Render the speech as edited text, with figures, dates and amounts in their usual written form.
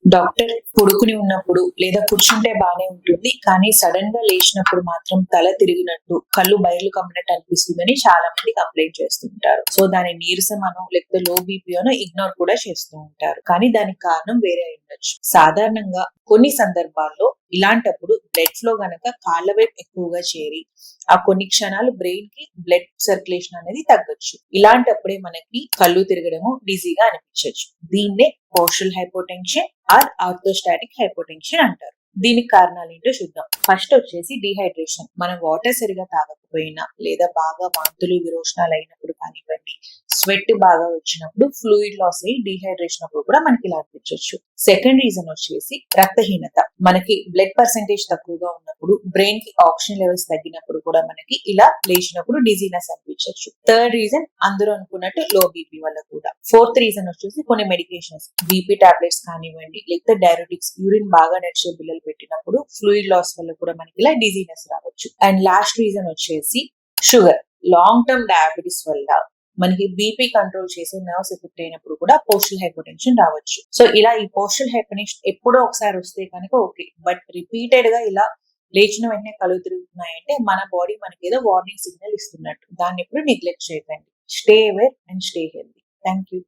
Doctor పడుకుని ఉన్నప్పుడు లేదా కూర్చుంటే బానే ఉంటుంది. కానీ సడన్ గా లేచినప్పుడు మాత్రం తల తిరిగినట్టు, కళ్ళు బయర్లు కమ్మినట్టు అనిపిస్తుందని చాలా మంది కంప్లైంట్ చేస్తుంటారు. సో దాని నీరసం అనో లేకపోతే లో బీపీ అనో ఇగ్నోర్ కూడా చేస్తూ ఉంటారు. కానీ దానికి కారణం వేరే అయి ఉండొచ్చు. సాధారణంగా కొన్ని సందర్భాల్లో ఇలాంటప్పుడు బ్లడ్ ఫ్లో గనక కాళ్ళ వైపు ఎక్కువగా చేరి ఆ కొన్ని క్షణాలు బ్రెయిన్ కి బ్లడ్ సర్క్యులేషన్ అనేది తగ్గొచ్చు. ఇలాంటప్పుడే మనకి కళ్ళు తిరగడము డిజీగా అనిపించవచ్చు. దీన్నే portal hypotension are orthostatic hypotension అంటారు. దీనికి కారణాలు ఏంటో చూద్దాం. ఫస్ట్ వచ్చేసి డిహైడ్రేషన్. మనం వాటర్ సరిగా తాగకపోయినా లేదా బాగా వాంతులు విరోచనాలు అయినప్పుడు కానివ్వండి, స్వెట్ బాగా వచ్చినప్పుడు ఫ్లూయిడ్ లాస్ అయ్యి డిహైడ్రేషన్ అప్పుడు కూడా మనకి ఇలా అనిపించవచ్చు. సెకండ్ రీజన్ వచ్చేసి రక్తహీనత. మనకి బ్లడ్ పర్సెంటేజ్ తక్కువగా ఉన్నప్పుడు, బ్రెయిన్ కి ఆక్సిజన్ లెవెల్స్ తగ్గినప్పుడు కూడా మనకి ఇలా లేచినప్పుడు డిజీనెస్ అనిపించవచ్చు. థర్డ్ రీజన్ అందరూ అనుకున్నట్టు లో బీపీ వల్ల కూడా. ఫోర్త్ రీజన్ వచ్చేసి కొన్ని మెడికేషన్స్, బీపీ టాబ్లెట్స్ కానివ్వండి, లేకపోతే డైరెటిక్స్, యూరిన్ బాగా నడిచే బిల్లలు పెట్టినప్పుడు ఫ్లూయిడ్ లాస్ వల్ల కూడా మనకి ఇలా డిజీనెస్ రావచ్చు. అండ్ లాస్ట్ రీజన్ వచ్చేసి షుగర్. లాంగ్ టర్మ్ డయాబెటీస్ వల్ల మనకి బీపీ కంట్రోల్ చేసే నర్వ్స్ ఎఫెక్ట్ అయినప్పుడు కూడా పోస్టల్ హైపోటెన్షన్ రావచ్చు. సో ఇలా ఈ పోస్టల్ హైపోటెన్షన్ ఎప్పుడో ఒకసారి వస్తే కనుక ఓకే, బట్ రిపీటెడ్ గా ఇలా లేచిన వెంటనే కళ్ళు తిరుగుతున్నాయంటే మన బాడీ మనకి ఏదో వార్నింగ్ సిగ్నల్ ఇస్తున్నట్టు. దాన్ని ఎప్పుడు నెగ్లెక్ట్ చేయకండి. Stay aware and stay healthy. Thank you.